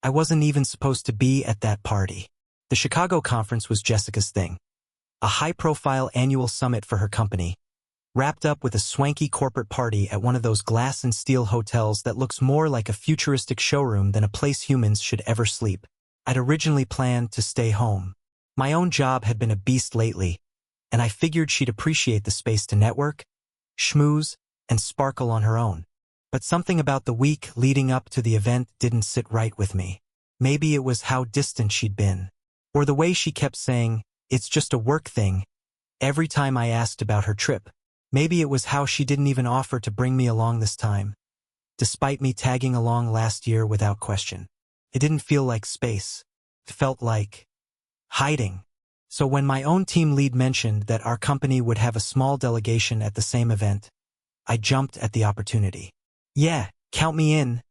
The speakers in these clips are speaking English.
I wasn't even supposed to be at that party. The Chicago conference was Jessica's thing. A high-profile annual summit for her company, wrapped up with a swanky corporate party at one of those glass and steel hotels that looks more like a futuristic showroom than a place humans should ever sleep. I'd originally planned to stay home. My own job had been a beast lately, and I figured she'd appreciate the space to network, schmooze, and sparkle on her own. But something about the week leading up to the event didn't sit right with me. Maybe it was how distant she'd been, or the way she kept saying, "It's just a work thing," every time I asked about her trip. Maybe it was how she didn't even offer to bring me along this time, despite me tagging along last year without question. It didn't feel like space. It felt like hiding. So when my own team lead mentioned that our company would have a small delegation at the same event, I jumped at the opportunity. "Yeah, count me in,"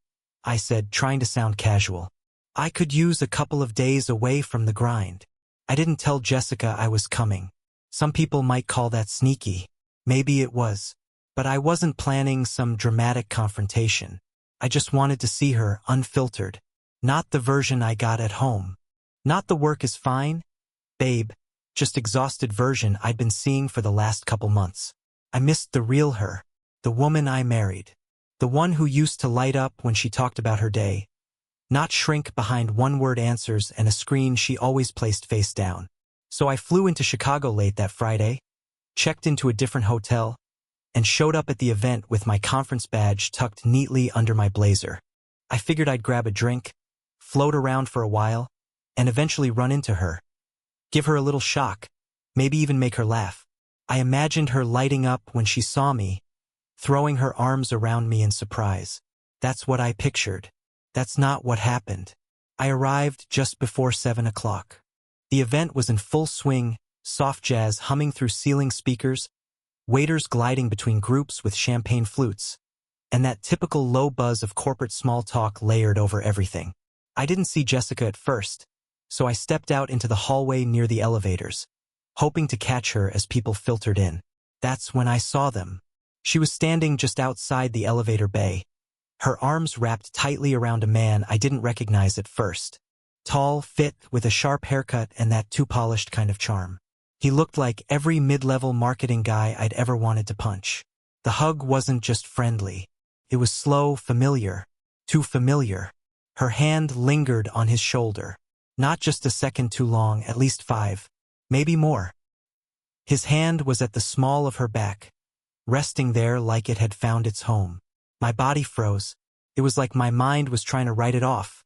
I said, trying to sound casual. I could use a couple of days away from the grind. I didn't tell Jessica I was coming. Some people might call that sneaky. Maybe it was. But I wasn't planning some dramatic confrontation. I just wanted to see her unfiltered. Not the version I got at home. Not the work is fine, babe, just exhausted version I'd been seeing for the last couple months. I missed the real her, the woman I married. The one who used to light up when she talked about her day. Not shrink behind one-word answers and a screen she always placed face down. So I flew into Chicago late that Friday, checked into a different hotel, and showed up at the event with my conference badge tucked neatly under my blazer. I figured I'd grab a drink, float around for a while, and eventually run into her. Give her a little shock, maybe even make her laugh. I imagined her lighting up when she saw me, throwing her arms around me in surprise. That's what I pictured. That's not what happened. I arrived just before 7 o'clock. The event was in full swing, soft jazz humming through ceiling speakers, waiters gliding between groups with champagne flutes, and that typical low buzz of corporate small talk layered over everything. I didn't see Jessica at first, so I stepped out into the hallway near the elevators, hoping to catch her as people filtered in. That's when I saw them. She was standing just outside the elevator bay, her arms wrapped tightly around a man I didn't recognize at first. Tall, fit, with a sharp haircut and that too-polished kind of charm. He looked like every mid-level marketing guy I'd ever wanted to punch. The hug wasn't just friendly. It was slow, familiar. Too familiar. Her hand lingered on his shoulder. Not just a second too long, at least 5, maybe more. His hand was at the small of her back, resting there like it had found its home. My body froze. It was like my mind was trying to write it off.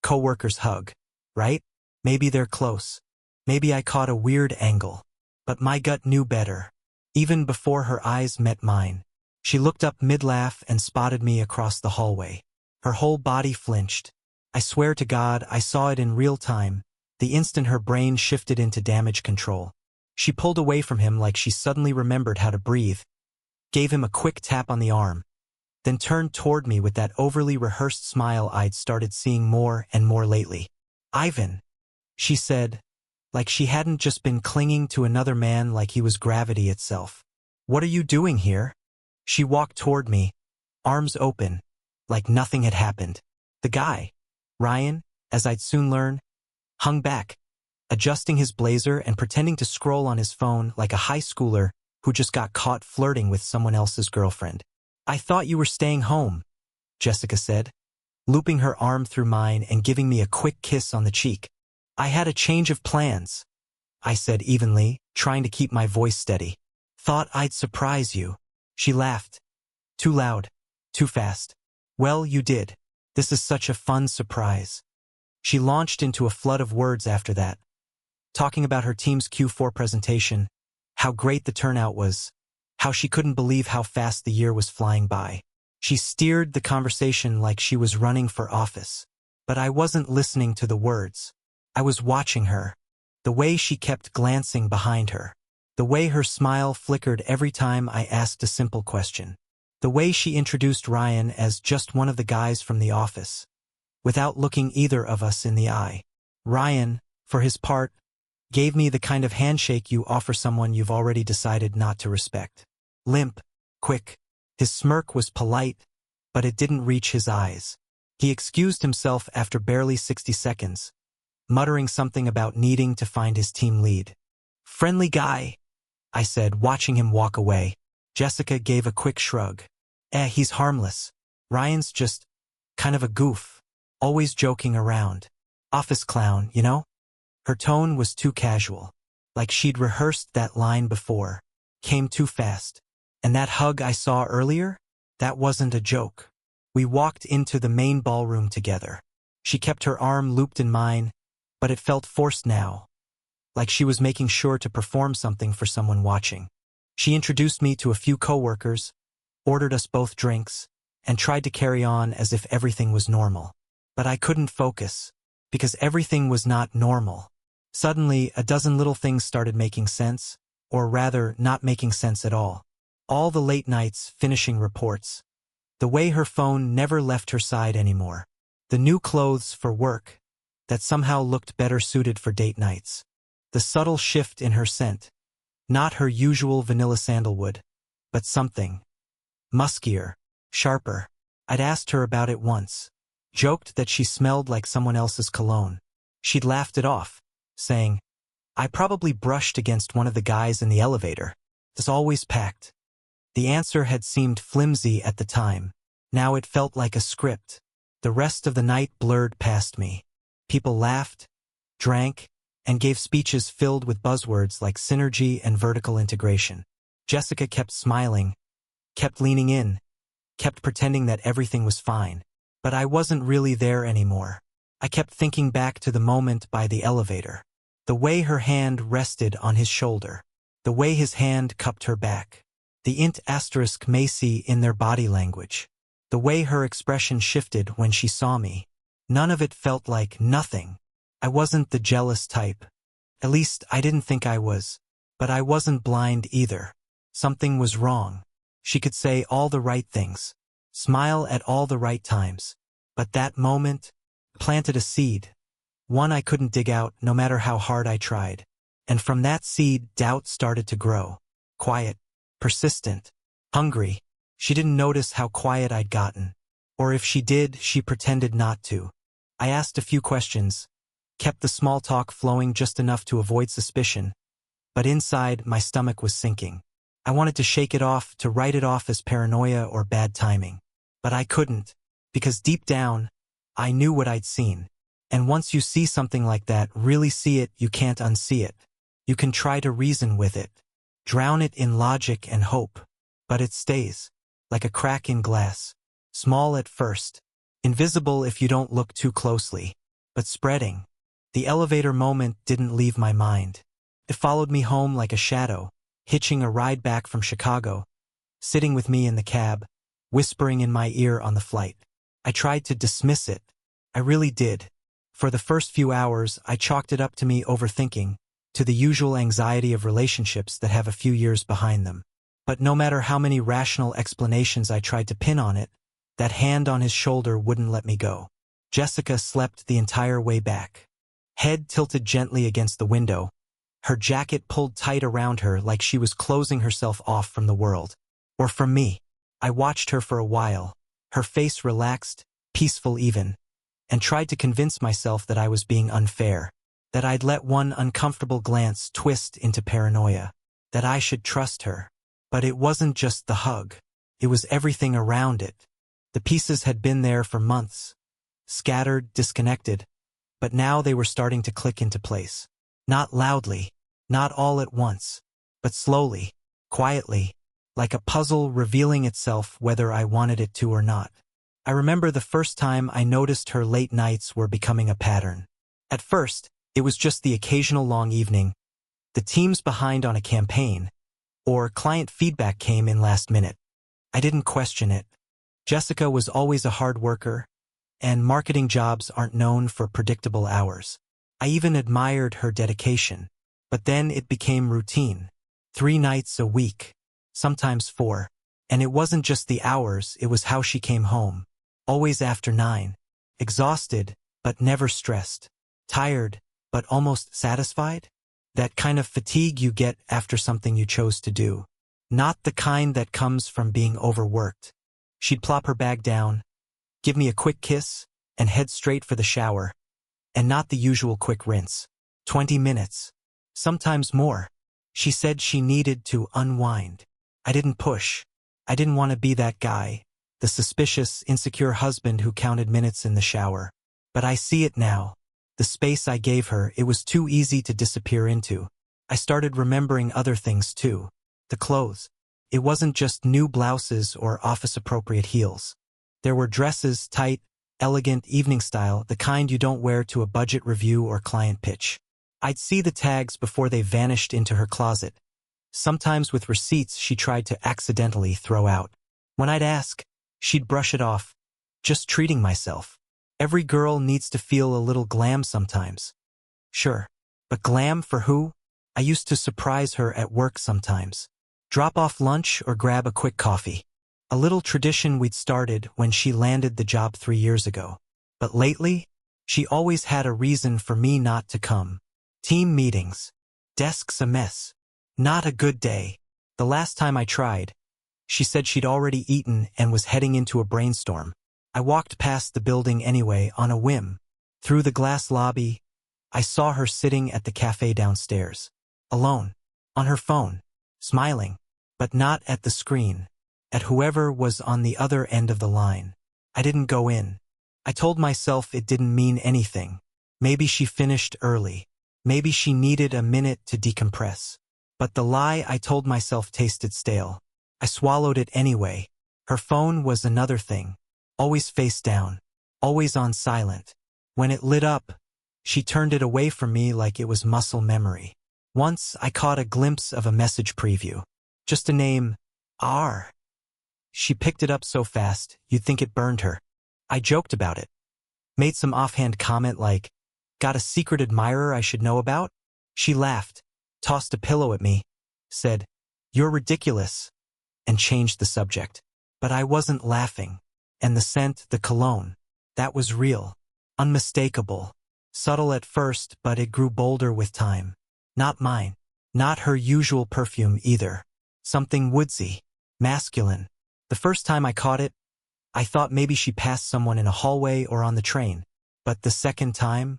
Coworker's hug, right? Maybe they're close. Maybe I caught a weird angle. But my gut knew better. Even before her eyes met mine, she looked up mid-laugh and spotted me across the hallway. Her whole body flinched. I swear to God, I saw it in real time, the instant her brain shifted into damage control. She pulled away from him like she suddenly remembered how to breathe, gave him a quick tap on the arm, then turned toward me with that overly rehearsed smile I'd started seeing more and more lately. "Ivan," she said, like she hadn't just been clinging to another man like he was gravity itself. "What are you doing here?" She walked toward me, arms open, like nothing had happened. The guy, Ryan, as I'd soon learn, hung back, adjusting his blazer and pretending to scroll on his phone like a high schooler who just got caught flirting with someone else's girlfriend. "I thought you were staying home," Jessica said, looping her arm through mine and giving me a quick kiss on the cheek. "I had a change of plans," I said evenly, trying to keep my voice steady. "Thought I'd surprise you." She laughed. Too loud, too fast. "Well, you did. This is such a fun surprise." She launched into a flood of words after that, talking about her team's Q4 presentation, how great the turnout was, how she couldn't believe how fast the year was flying by. She steered the conversation like she was running for office. But I wasn't listening to the words. I was watching her. The way she kept glancing behind her. The way her smile flickered every time I asked a simple question. The way she introduced Ryan as just one of the guys from the office, without looking either of us in the eye. Ryan, for his part, gave me the kind of handshake you offer someone you've already decided not to respect. Limp, quick. His smirk was polite, but it didn't reach his eyes. He excused himself after barely 60 seconds, muttering something about needing to find his team lead. "Friendly guy," I said, watching him walk away. Jessica gave a quick shrug. He's harmless. Ryan's just kind of a goof, always joking around. Office clown, you know?" Her tone was too casual, like she'd rehearsed that line before. Came too fast. And that hug I saw earlier? That wasn't a joke. We walked into the main ballroom together. She kept her arm looped in mine, but it felt forced now, like she was making sure to perform something for someone watching. She introduced me to a few coworkers, ordered us both drinks, and tried to carry on as if everything was normal. But I couldn't focus, because everything was not normal. Suddenly, a dozen little things started making sense, or rather, not making sense at all. All the late nights, finishing reports. The way her phone never left her side anymore. The new clothes for work, that somehow looked better suited for date nights. The subtle shift in her scent. Not her usual vanilla sandalwood, but something muskier, sharper. I'd asked her about it once. Joked that she smelled like someone else's cologne. She'd laughed it off, saying, "I probably brushed against one of the guys in the elevator. It's always packed." The answer had seemed flimsy at the time. Now it felt like a script. The rest of the night blurred past me. People laughed, drank, and gave speeches filled with buzzwords like synergy and vertical integration. Jessica kept smiling, kept leaning in, kept pretending that everything was fine. But I wasn't really there anymore. I kept thinking back to the moment by the elevator. The way her hand rested on his shoulder. The way his hand cupped her back. The int asterisk Macy in their body language. The way her expression shifted when she saw me. None of it felt like nothing. I wasn't the jealous type. At least I didn't think I was. But I wasn't blind either. Something was wrong. She could say all the right things. Smile at all the right times. But that moment planted a seed. One I couldn't dig out no matter how hard I tried. And from that seed, doubt started to grow. Quiet. Persistent. Hungry. She didn't notice how quiet I'd gotten. Or if she did, she pretended not to. I asked a few questions. Kept the small talk flowing just enough to avoid suspicion. But inside, my stomach was sinking. I wanted to shake it off, to write it off as paranoia or bad timing. But I couldn't. Because deep down, I knew what I'd seen. And once you see something like that, really see it, you can't unsee it. You can try to reason with it. Drown it in logic and hope. But it stays. Like a crack in glass. Small at first. Invisible if you don't look too closely. But spreading. The elevator moment didn't leave my mind. It followed me home like a shadow, hitching a ride back from Chicago, sitting with me in the cab, whispering in my ear on the flight. I tried to dismiss it. I really did. For the first few hours, I chalked it up to me overthinking, to the usual anxiety of relationships that have a few years behind them. But no matter how many rational explanations I tried to pin on it, that hand on his shoulder wouldn't let me go. Jessica slept the entire way back. Head tilted gently against the window, her jacket pulled tight around her like she was closing herself off from the world. Or from me. I watched her for a while, her face relaxed, peaceful even, and tried to convince myself that I was being unfair, that I'd let one uncomfortable glance twist into paranoia, that I should trust her. But it wasn't just the hug. It was everything around it. The pieces had been there for months, scattered, disconnected, but now they were starting to click into place. Not loudly, not all at once, but slowly, quietly, like a puzzle revealing itself whether I wanted it to or not. I remember the first time I noticed her late nights were becoming a pattern. At first, it was just the occasional long evening, the team's behind on a campaign, or client feedback came in last minute. I didn't question it. Jessica was always a hard worker, and marketing jobs aren't known for predictable hours. I even admired her dedication. But then it became routine. 3 nights a week, sometimes 4. And it wasn't just the hours, it was how she came home. Always after 9. Exhausted, but never stressed. Tired, but almost satisfied? That kind of fatigue you get after something you chose to do. Not the kind that comes from being overworked. She'd plop her bag down, give me a quick kiss, and head straight for the shower. And not the usual quick rinse. 20 minutes. Sometimes more. She said she needed to unwind. I didn't push. I didn't want to be that guy, the suspicious, insecure husband who counted minutes in the shower. But I see it now. The space I gave her, it was too easy to disappear into. I started remembering other things too. The clothes. It wasn't just new blouses or office-appropriate heels. There were dresses, tight, elegant, evening style, the kind you don't wear to a budget review or client pitch. I'd see the tags before they vanished into her closet. Sometimes with receipts she tried to accidentally throw out. When I'd ask, she'd brush it off. Just treating myself. Every girl needs to feel a little glam sometimes. Sure. But glam for who? I used to surprise her at work sometimes. Drop off lunch or grab a quick coffee. A little tradition we'd started when she landed the job 3 years ago. But lately, she always had a reason for me not to come. Team meetings. Desks a mess. Not a good day. The last time I tried, she said she'd already eaten and was heading into a brainstorm. I walked past the building anyway on a whim. Through the glass lobby, I saw her sitting at the cafe downstairs. Alone. On her phone. Smiling. But not at the screen. At whoever was on the other end of the line. I didn't go in. I told myself it didn't mean anything. Maybe she finished early. Maybe she needed a minute to decompress. But the lie I told myself tasted stale. I swallowed it anyway. Her phone was another thing. Always face down. Always on silent. When it lit up, she turned it away from me like it was muscle memory. Once I caught a glimpse of a message preview. Just a name, R. She picked it up so fast, you'd think it burned her. I joked about it. Made some offhand comment like, got a secret admirer I should know about? She laughed, tossed a pillow at me, said, you're ridiculous, and changed the subject. But I wasn't laughing. And the scent, the cologne, that was real. Unmistakable. Subtle at first, but it grew bolder with time. Not mine. Not her usual perfume either. Something woodsy. Masculine. The first time I caught it, I thought maybe she passed someone in a hallway or on the train. But the second time,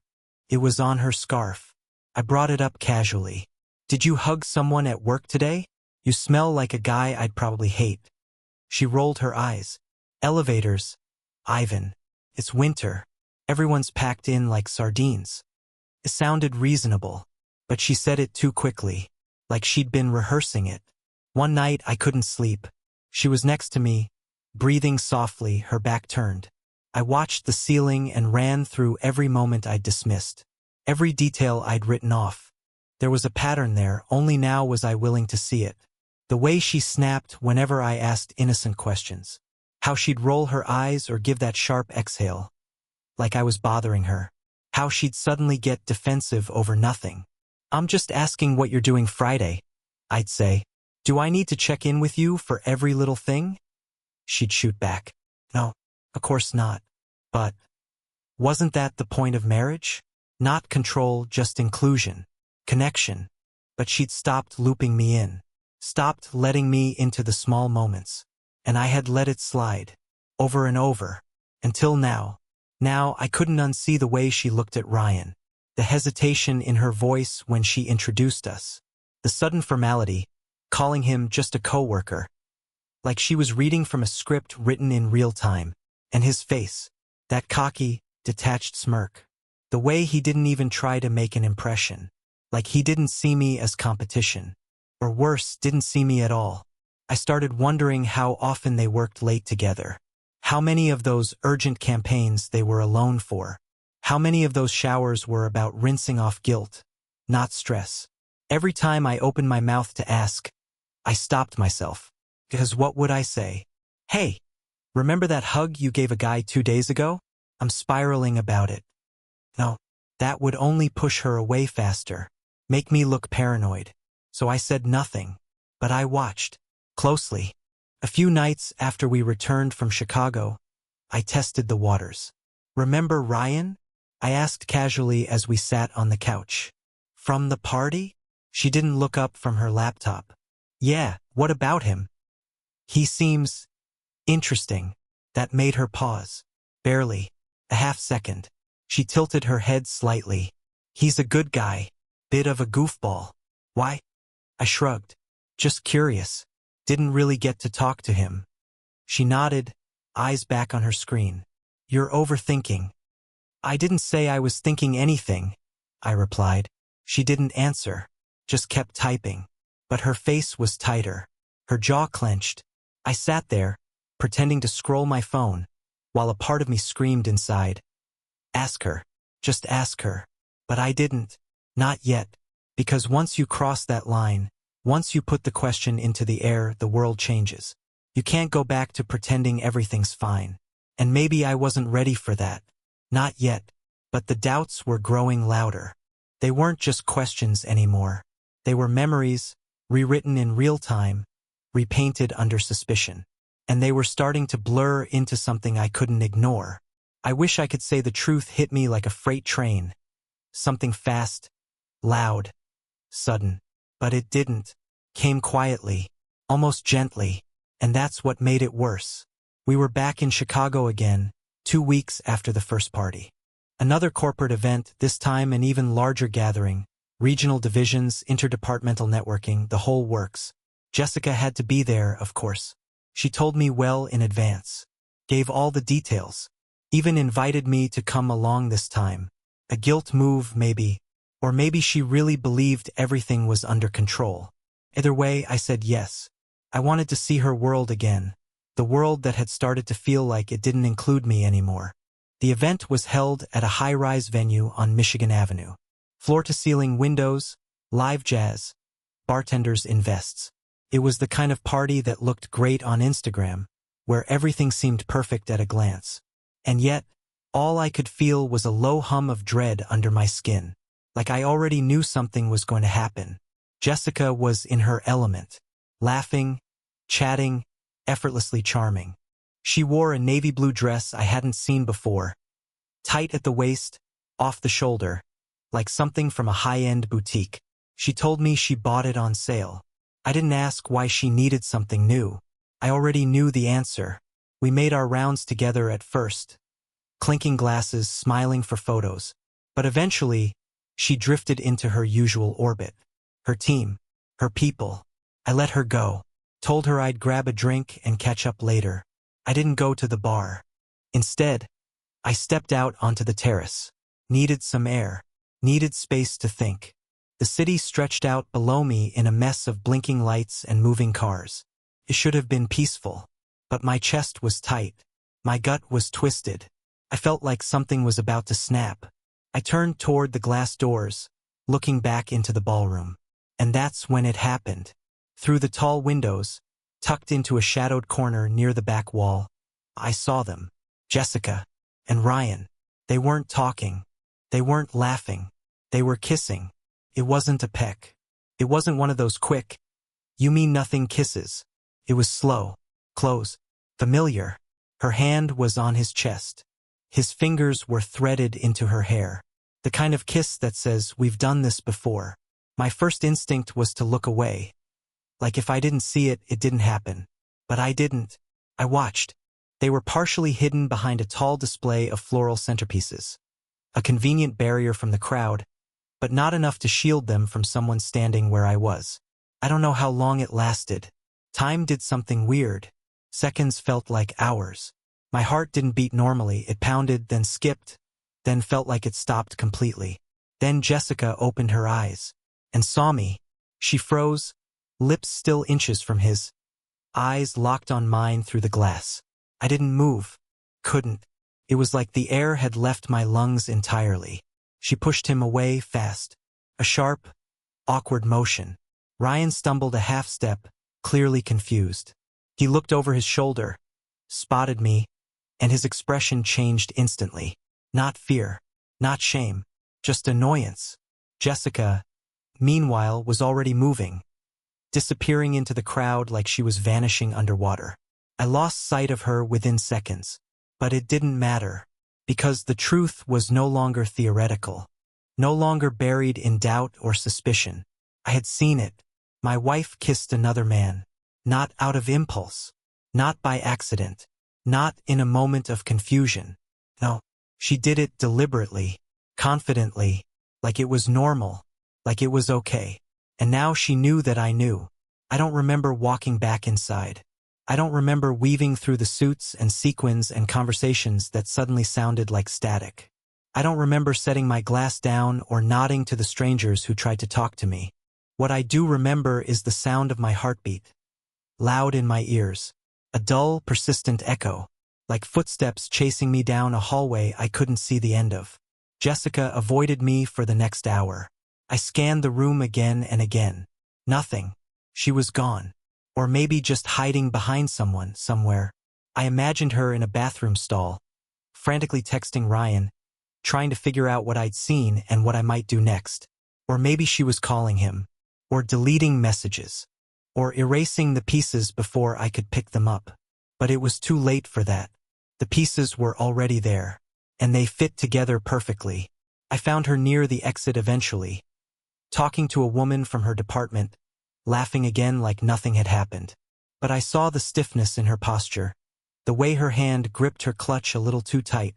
it was on her scarf. I brought it up casually. Did you hug someone at work today? You smell like a guy I'd probably hate. She rolled her eyes. Elevators. Ivan. It's winter. Everyone's packed in like sardines. It sounded reasonable, but she said it too quickly, like she'd been rehearsing it. One night I couldn't sleep. She was next to me, breathing softly, her back turned. I watched the ceiling and ran through every moment I'd dismissed, every detail I'd written off. There was a pattern there, only now was I willing to see it. The way she snapped whenever I asked innocent questions. How she'd roll her eyes or give that sharp exhale, like I was bothering her. How she'd suddenly get defensive over nothing. I'm just asking what you're doing Friday, I'd say. Do I need to check in with you for every little thing? She'd shoot back. No, of course not. But wasn't that the point of marriage? Not control, just inclusion. Connection. But she'd stopped looping me in. Stopped letting me into the small moments. And I had let it slide. Over and over. Until now. Now I couldn't unsee the way she looked at Ryan. The hesitation in her voice when she introduced us. The sudden formality, calling him just a coworker. Like she was reading from a script written in real time. And his face. That cocky, detached smirk. The way he didn't even try to make an impression. Like he didn't see me as competition. Or worse, didn't see me at all. I started wondering how often they worked late together. How many of those urgent campaigns they were alone for. How many of those showers were about rinsing off guilt, not stress. Every time I opened my mouth to ask, I stopped myself. Because what would I say? Hey, remember that hug you gave a guy 2 days ago? I'm spiraling about it. No, that would only push her away faster. Make me look paranoid. So I said nothing. But I watched. Closely. A few nights after we returned from Chicago, I tested the waters. Remember Ryan? I asked casually as we sat on the couch. From the party? She didn't look up from her laptop. Yeah, what about him? He seems interesting. That made her pause. Barely. A half second. She tilted her head slightly. He's a good guy. Bit of a goofball. Why? I shrugged. Just curious. Didn't really get to talk to him. She nodded, eyes back on her screen. You're overthinking. I didn't say I was thinking anything, I replied. She didn't answer, just kept typing. But her face was tighter, her jaw clenched. I sat there, pretending to scroll my phone, while a part of me screamed inside. Ask her. Just ask her. But I didn't. Not yet. Because once you cross that line, once you put the question into the air, the world changes. You can't go back to pretending everything's fine. And maybe I wasn't ready for that. Not yet. But the doubts were growing louder. They weren't just questions anymore. They were memories, rewritten in real time, repainted under suspicion. And they were starting to blur into something I couldn't ignore. I wish I could say the truth hit me like a freight train. Something fast, loud, sudden. But it didn't. Came quietly, almost gently. And that's what made it worse. We were back in Chicago again, 2 weeks after the first party. Another corporate event, this time an even larger gathering. Regional divisions, interdepartmental networking, the whole works. Jessica had to be there, of course. She told me well in advance. Gave all the details. Even invited me to come along this time. A guilt move, maybe. Or maybe she really believed everything was under control. Either way, I said yes. I wanted to see her world again. The world that had started to feel like it didn't include me anymore. The event was held at a high-rise venue on Michigan Avenue. Floor-to-ceiling windows, live jazz, bartenders in vests. It was the kind of party that looked great on Instagram, where everything seemed perfect at a glance. And yet, all I could feel was a low hum of dread under my skin. Like I already knew something was going to happen. Jessica was in her element. Laughing, chatting, effortlessly charming. She wore a navy blue dress I hadn't seen before. Tight at the waist, off the shoulder, like something from a high-end boutique. She told me she bought it on sale. I didn't ask why she needed something new. I already knew the answer. We made our rounds together at first, clinking glasses, smiling for photos. But eventually, she drifted into her usual orbit. Her team, her people. I let her go. Told her I'd grab a drink and catch up later. I didn't go to the bar. Instead, I stepped out onto the terrace. Needed some air. Needed space to think. The city stretched out below me in a mess of blinking lights and moving cars. It should have been peaceful. But my chest was tight. My gut was twisted. I felt like something was about to snap. I turned toward the glass doors, looking back into the ballroom. And that's when it happened. Through the tall windows, tucked into a shadowed corner near the back wall, I saw them. Jessica and Ryan. They weren't talking. They weren't laughing. They were kissing. It wasn't a peck. It wasn't one of those quick, you-mean-nothing kisses. It was slow, close, familiar. Her hand was on his chest. His fingers were threaded into her hair. The kind of kiss that says, we've done this before. My first instinct was to look away. Like if I didn't see it, it didn't happen. But I didn't. I watched. They were partially hidden behind a tall display of floral centerpieces. A convenient barrier from the crowd, but not enough to shield them from someone standing where I was. I don't know how long it lasted. Time did something weird. Seconds felt like hours. My heart didn't beat normally. It pounded, then skipped, then felt like it stopped completely. Then Jessica opened her eyes and saw me. She froze, lips still inches from his. Eyes locked on mine through the glass. I didn't move. Couldn't. It was like the air had left my lungs entirely. She pushed him away fast. A sharp, awkward motion. Ryan stumbled a half step, clearly confused. He looked over his shoulder, spotted me, and his expression changed instantly. Not fear, not shame, just annoyance. Jessica, meanwhile, was already moving, disappearing into the crowd like she was vanishing underwater. I lost sight of her within seconds, but it didn't matter, because the truth was no longer theoretical, no longer buried in doubt or suspicion. I had seen it. My wife kissed another man, not out of impulse, not by accident, not in a moment of confusion. No, She did it deliberately, confidently, like it was normal, like it was okay. And now she knew that I knew. I don't remember walking back inside. I don't remember weaving through the suits and sequins and conversations that suddenly sounded like static. I don't remember setting my glass down or nodding to the strangers who tried to talk to me. What I do remember is the sound of my heartbeat, loud in my ears, a dull, persistent echo, like footsteps chasing me down a hallway I couldn't see the end of. Jessica avoided me for the next hour. I scanned the room again and again. Nothing. She was gone. Or maybe just hiding behind someone, somewhere. I imagined her in a bathroom stall, frantically texting Ryan, trying to figure out what I'd seen and what I might do next. Or maybe she was calling him, or deleting messages, or erasing the pieces before I could pick them up. But it was too late for that. The pieces were already there, and they fit together perfectly. I found her near the exit eventually, talking to a woman from her department, laughing again like nothing had happened. But I saw the stiffness in her posture, the way her hand gripped her clutch a little too tight,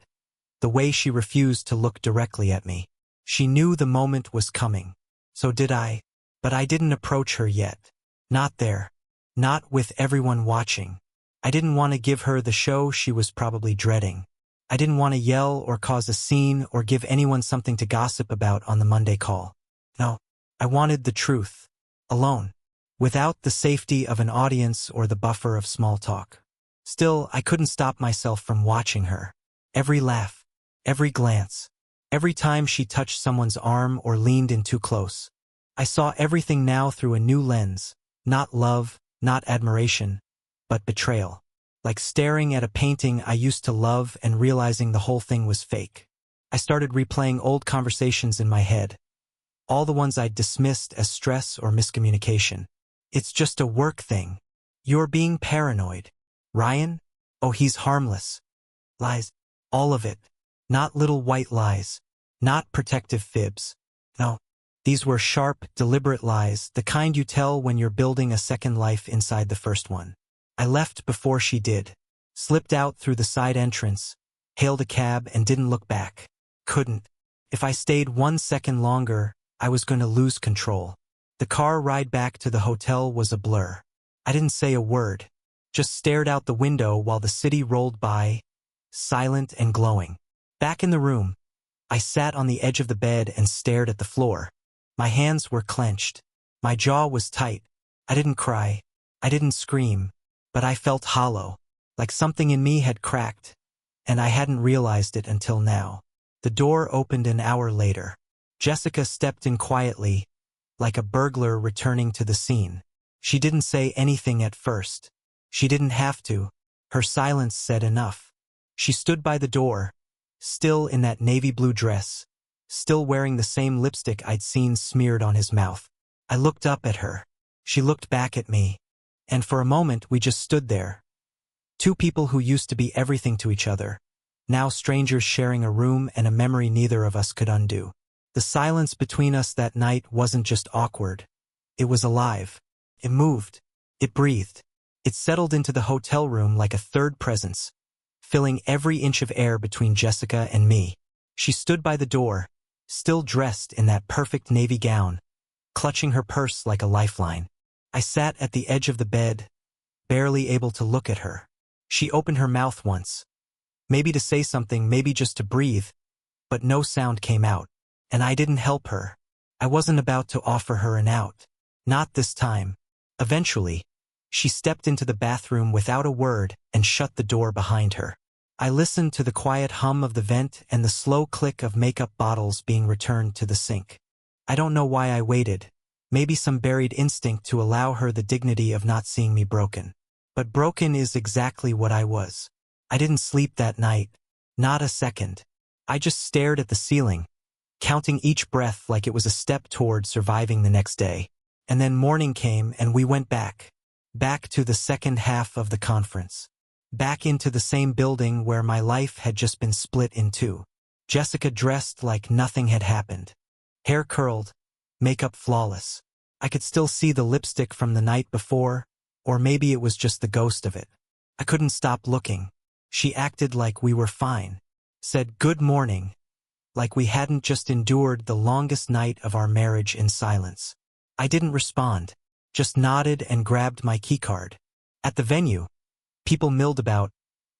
the way she refused to look directly at me. She knew the moment was coming. So did I. But I didn't approach her yet. Not there. Not with everyone watching. I didn't want to give her the show she was probably dreading. I didn't want to yell or cause a scene or give anyone something to gossip about on the Monday call. No. I wanted the truth. Alone. Without the safety of an audience or the buffer of small talk. Still, I couldn't stop myself from watching her. Every laugh. Every glance. Every time she touched someone's arm or leaned in too close. I saw everything now through a new lens. Not love, not admiration, but betrayal. Like staring at a painting I used to love and realizing the whole thing was fake. I started replaying old conversations in my head. All the ones I'd dismissed as stress or miscommunication. It's just a work thing. You're being paranoid. Ryan? Oh, he's harmless. Lies. All of it. Not little white lies. Not protective fibs. No. These were sharp, deliberate lies, the kind you tell when you're building a second life inside the first one. I left before she did. Slipped out through the side entrance, hailed a cab and didn't look back. Couldn't. If I stayed 1 second longer, I was going to lose control. The car ride back to the hotel was a blur. I didn't say a word, just stared out the window while the city rolled by, silent and glowing. Back in the room, I sat on the edge of the bed and stared at the floor. My hands were clenched. My jaw was tight. I didn't cry. I didn't scream. But I felt hollow, like something in me had cracked, and I hadn't realized it until now. The door opened an hour later. Jessica stepped in quietly, like a burglar returning to the scene. She didn't say anything at first. She didn't have to. Her silence said enough. She stood by the door, still in that navy blue dress, still wearing the same lipstick I'd seen smeared on his mouth. I looked up at her. She looked back at me. And for a moment we just stood there. Two people who used to be everything to each other, now strangers sharing a room and a memory neither of us could undo. The silence between us that night wasn't just awkward. It was alive. It moved. It breathed. It settled into the hotel room like a third presence, filling every inch of air between Jessica and me. She stood by the door, still dressed in that perfect navy gown, clutching her purse like a lifeline. I sat at the edge of the bed, barely able to look at her. She opened her mouth once. Maybe to say something, maybe just to breathe, but no sound came out. And I didn't help her. I wasn't about to offer her an out. Not this time. Eventually, she stepped into the bathroom without a word and shut the door behind her. I listened to the quiet hum of the vent and the slow click of makeup bottles being returned to the sink. I don't know why I waited. Maybe some buried instinct to allow her the dignity of not seeing me broken. But broken is exactly what I was. I didn't sleep that night. Not a second. I just stared at the ceiling, counting each breath like it was a step toward surviving the next day. And then morning came and we went back. Back to the second half of the conference. Back into the same building where my life had just been split in two. Jessica dressed like nothing had happened. Hair curled, makeup flawless. I could still see the lipstick from the night before, or maybe it was just the ghost of it. I couldn't stop looking. She acted like we were fine. said good morning, like we hadn't just endured the longest night of our marriage in silence. I didn't respond, just nodded and grabbed my keycard. At the venue, people milled about,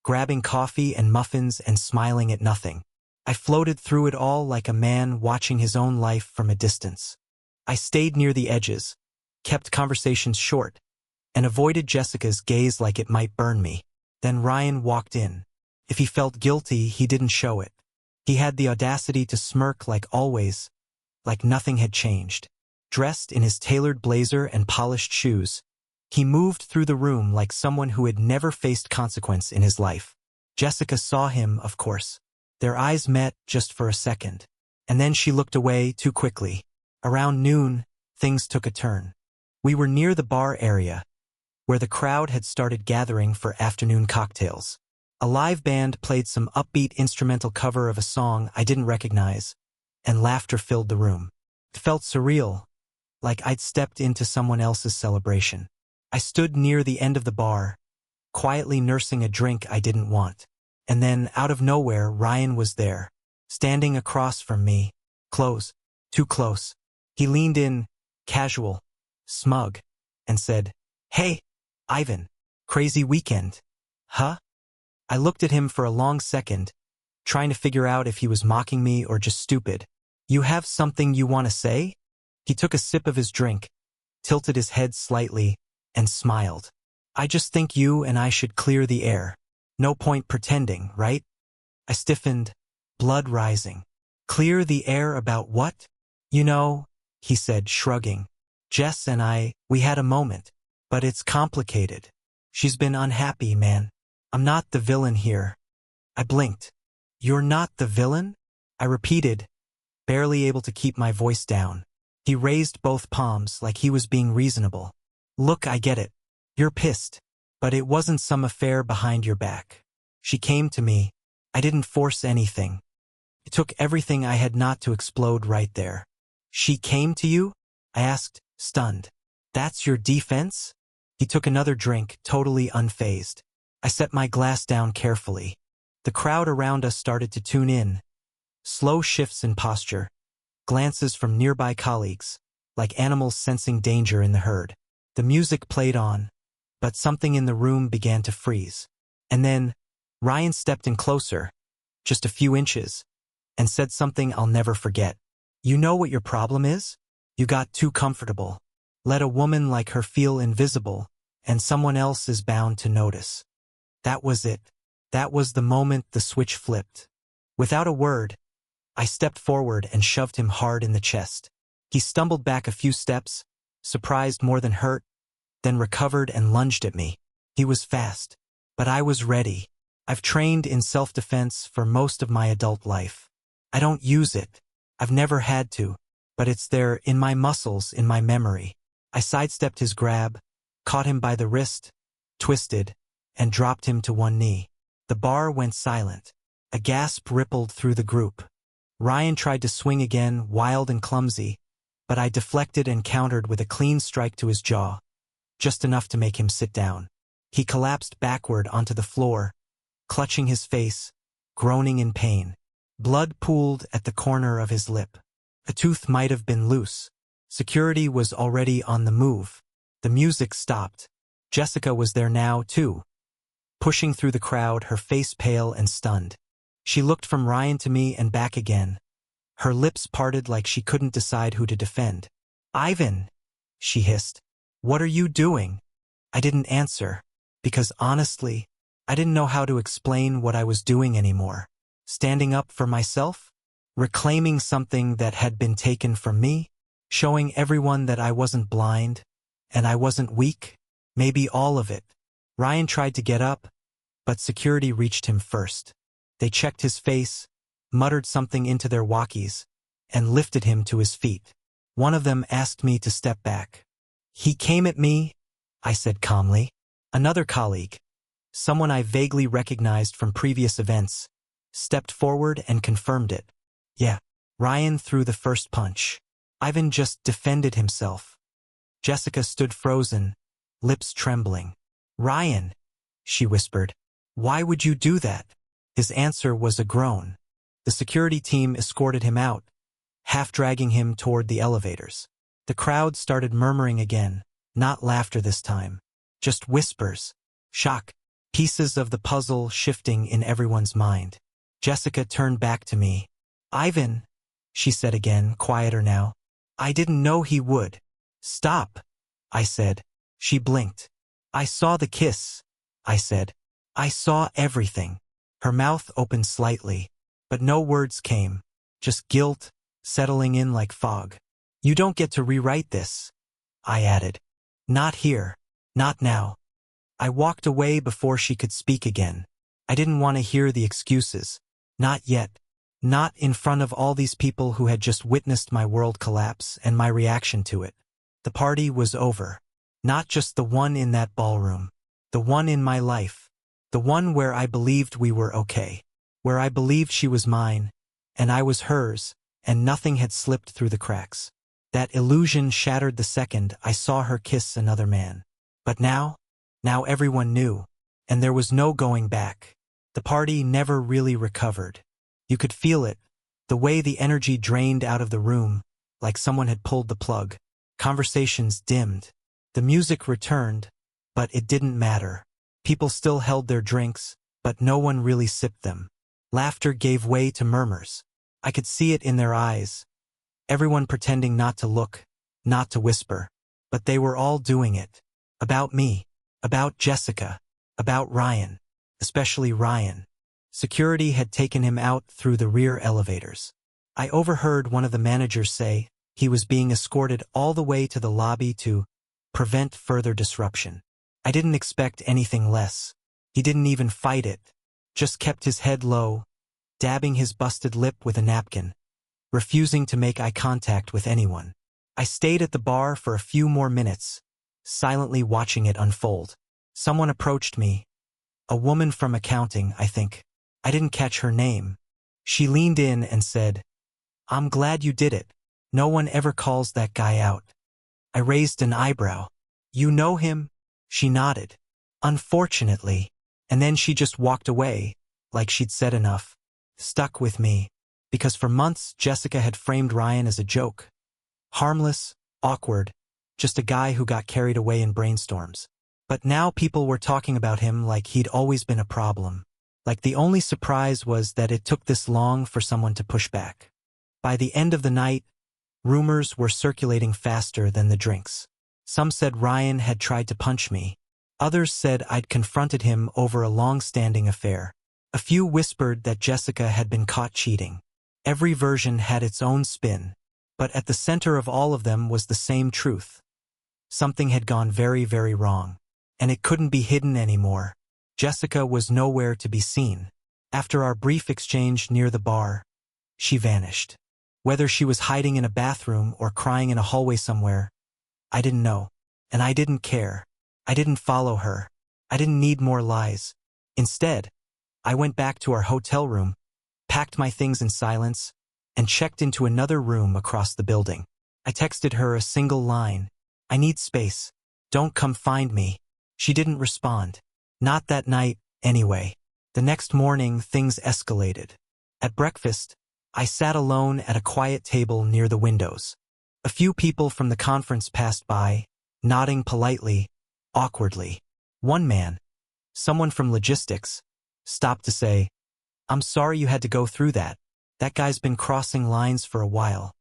grabbing coffee and muffins and smiling at nothing. I floated through it all like a man watching his own life from a distance. I stayed near the edges, kept conversations short, and avoided Jessica's gaze like it might burn me. Then Ryan walked in. If he felt guilty, he didn't show it. He had the audacity to smirk like always, like nothing had changed. Dressed in his tailored blazer and polished shoes, he moved through the room like someone who had never faced consequence in his life. Jessica saw him, of course. Their eyes met just for a second, and then she looked away too quickly. Around noon, things took a turn. We were near the bar area, where the crowd had started gathering for afternoon cocktails. A live band played some upbeat instrumental cover of a song I didn't recognize, and laughter filled the room. It felt surreal, like I'd stepped into someone else's celebration. I stood near the end of the bar, quietly nursing a drink I didn't want. And then, out of nowhere, Ryan was there, standing across from me. Close, too close. He leaned in, casual, smug, and said, "Hey, Ivan, crazy weekend, huh?" I looked at him for a long second, trying to figure out if he was mocking me or just stupid. "You have something you want to say?" He took a sip of his drink, tilted his head slightly, and smiled. "I just think you and I should clear the air. No point pretending, right?" I stiffened, blood rising. "Clear the air about what?" "You know," he said, shrugging. "Jess and we had a moment. But it's complicated. She's been unhappy, man. I'm not the villain here." I blinked. "You're not the villain?" I repeated, barely able to keep my voice down. He raised both palms like he was being reasonable. "Look, I get it. You're pissed. But it wasn't some affair behind your back. She came to me. I didn't force anything. It took everything I had not to explode right there." "She came to you?" I asked, stunned. "That's your defense?" He took another drink, totally unfazed. I set my glass down carefully. The crowd around us started to tune in. Slow shifts in posture, glances from nearby colleagues, like animals sensing danger in the herd. The music played on, but something in the room began to freeze. And then, Ryan stepped in closer, just a few inches, and said something I'll never forget. "You know what your problem is? You got too comfortable. Let a woman like her feel invisible, and someone else is bound to notice." That was it. That was the moment the switch flipped. Without a word, I stepped forward and shoved him hard in the chest. He stumbled back a few steps, surprised more than hurt, then recovered and lunged at me. He was fast, but I was ready. I've trained in self-defense for most of my adult life. I don't use it. I've never had to, but it's there in my muscles, in my memory. I sidestepped his grab, caught him by the wrist, twisted, and dropped him to one knee. The bar went silent. A gasp rippled through the group. Ryan tried to swing again, wild and clumsy, but I deflected and countered with a clean strike to his jaw, just enough to make him sit down. He collapsed backward onto the floor, clutching his face, groaning in pain. Blood pooled at the corner of his lip. A tooth might have been loose. Security was already on the move. The music stopped. Jessica was there now, too, pushing through the crowd, her face pale and stunned. She looked from Ryan to me and back again. Her lips parted like she couldn't decide who to defend. "Ivan," she hissed. "What are you doing?" I didn't answer, because honestly, I didn't know how to explain what I was doing anymore. Standing up for myself? Reclaiming something that had been taken from me? Showing everyone that I wasn't blind, and I wasn't weak? Maybe all of it. Ryan tried to get up, but security reached him first. They checked his face, muttered something into their walkies, and lifted him to his feet. One of them asked me to step back. "He came at me," I said calmly. Another colleague, someone I vaguely recognized from previous events, stepped forward and confirmed it. "Yeah." Ryan threw the first punch. Ivan just defended himself. Jessica stood frozen, lips trembling. "Ryan," she whispered, "why would you do that?" His answer was a groan. The security team escorted him out, half dragging him toward the elevators. The crowd started murmuring again, not laughter this time, just whispers, shock, pieces of the puzzle shifting in everyone's mind. Jessica turned back to me. "Ivan," she said again, quieter now. "I didn't know he would." "Stop," I said. She blinked. "I saw the kiss," I said. "I saw everything." Her mouth opened slightly, but no words came, just guilt settling in like fog. "You don't get to rewrite this," I added. "Not here. Not now." I walked away before she could speak again. I didn't want to hear the excuses. Not yet. Not in front of all these people who had just witnessed my world collapse and my reaction to it. The party was over. Not just the one in that ballroom. The one in my life. The one where I believed we were okay. Where I believed she was mine, and I was hers, and nothing had slipped through the cracks. That illusion shattered the second I saw her kiss another man. But now everyone knew, and there was no going back. The party never really recovered. You could feel it, the way the energy drained out of the room, like someone had pulled the plug. Conversations dimmed. The music returned, but it didn't matter. People still held their drinks, but no one really sipped them. Laughter gave way to murmurs. I could see it in their eyes. Everyone pretending not to look, not to whisper. But they were all doing it. About me. About Jessica. About Ryan. Especially Ryan. Security had taken him out through the rear elevators. I overheard one of the managers say he was being escorted all the way to the lobby to prevent further disruption. I didn't expect anything less. He didn't even fight it. Just kept his head low, dabbing his busted lip with a napkin, refusing to make eye contact with anyone. I stayed at the bar for a few more minutes, silently watching it unfold. Someone approached me. A woman from accounting, I think. I didn't catch her name. She leaned in and said, "I'm glad you did it. No one ever calls that guy out." I raised an eyebrow. "You know him?" She nodded. "Unfortunately." And then she just walked away, like she'd said enough. Stuck with me, because for months Jessica had framed Ryan as a joke. Harmless, awkward, just a guy who got carried away in brainstorms. But now people were talking about him like he'd always been a problem. Like the only surprise was that it took this long for someone to push back. By the end of the night, rumors were circulating faster than the drinks. Some said Ryan had tried to punch me. Others said I'd confronted him over a long-standing affair. A few whispered that Jessica had been caught cheating. Every version had its own spin, but at the center of all of them was the same truth. Something had gone very, very wrong, and it couldn't be hidden anymore. Jessica was nowhere to be seen. After our brief exchange near the bar, she vanished. Whether she was hiding in a bathroom or crying in a hallway somewhere, I didn't know, and I didn't care. I didn't follow her. I didn't need more lies. Instead, I went back to our hotel room, packed my things in silence, and checked into another room across the building. I texted her a single line. "I need space. Don't come find me." She didn't respond. Not that night, anyway. The next morning, things escalated. At breakfast, I sat alone at a quiet table near the windows. A few people from the conference passed by, nodding politely, awkwardly. One man, someone from logistics, stopped to say, "I'm sorry you had to go through that. That guy's been crossing lines for a while."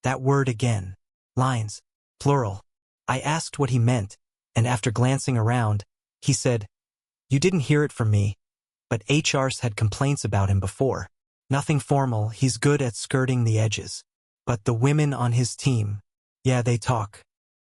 That word again. Lines. Plural. I asked what he meant, and after glancing around, he said, "You didn't hear it from me, but HR's had complaints about him before. Nothing formal, he's good at skirting the edges. But the women on his team, yeah, they talk."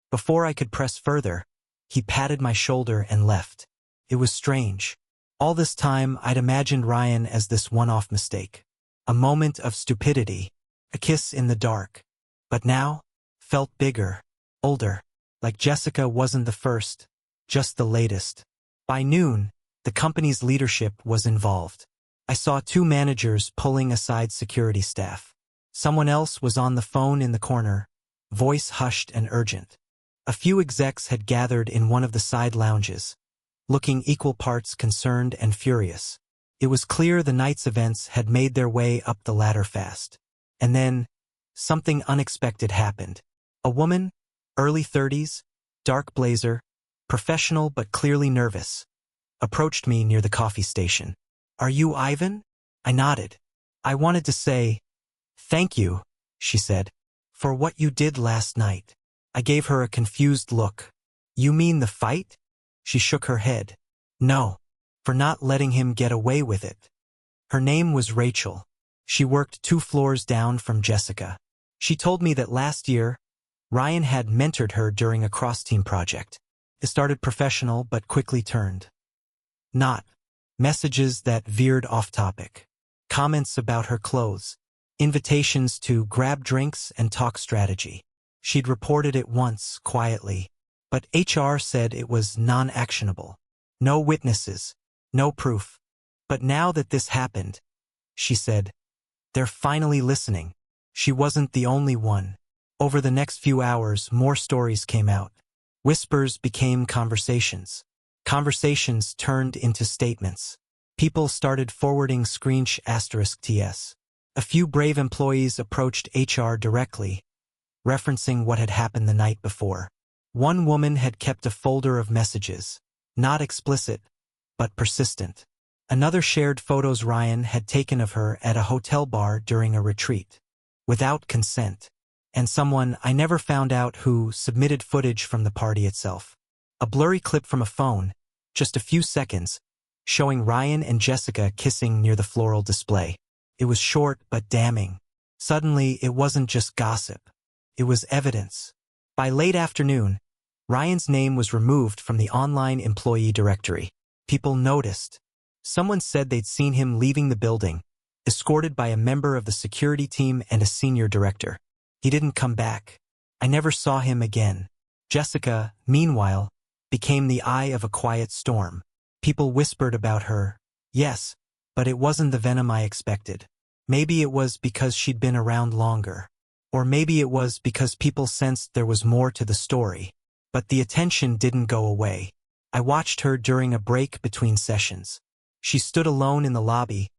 Before I could press further, he patted my shoulder and left. It was strange. All this time, I'd imagined Ryan as this one-off mistake. A moment of stupidity. A kiss in the dark. But now, felt bigger, older. Like Jessica wasn't the first, just the latest. By noon, the company's leadership was involved. I saw two managers pulling aside security staff. Someone else was on the phone in the corner, voice hushed and urgent. A few execs had gathered in one of the side lounges, looking equal parts concerned and furious. It was clear the night's events had made their way up the ladder fast. And then, something unexpected happened. A woman, early 30s, dark blazer, professional but clearly nervous, approached me near the coffee station. "Are you Ivan?" I nodded. "I wanted to say, thank you," she said, "for what you did last night." I gave her a confused look. "You mean the fight?" She shook her head. "No, for not letting him get away with it." Her name was Rachel. She worked 2 floors down from Jessica. She told me that last year, Ryan had mentored her during a cross-team project. It started professional but quickly turned not. Messages that veered off topic. Comments about her clothes. Invitations to grab drinks and talk strategy. She'd reported it once, quietly, but HR said it was non-actionable. No witnesses, no proof. But now that this happened, she said, they're finally listening. She wasn't the only one. Over the next few hours, more stories came out. Whispers became conversations. Conversations turned into statements. People started forwarding **TS. A few brave employees approached HR directly, referencing what had happened the night before. One woman had kept a folder of messages, not explicit, but persistent. Another shared photos Ryan had taken of her at a hotel bar during a retreat, without consent. And someone I never found out who submitted footage from the party itself. A blurry clip from a phone, just a few seconds, showing Ryan and Jessica kissing near the floral display. It was short but damning. Suddenly, it wasn't just gossip. It was evidence. By late afternoon, Ryan's name was removed from the online employee directory. People noticed. Someone said they'd seen him leaving the building, escorted by a member of the security team and a senior director. He didn't come back. I never saw him again. Jessica, meanwhile, became the eye of a quiet storm. People whispered about her. Yes, but it wasn't the venom I expected. Maybe it was because she'd been around longer. Or maybe it was because people sensed there was more to the story. But the attention didn't go away. I watched her during a break between sessions. She stood alone in the lobby,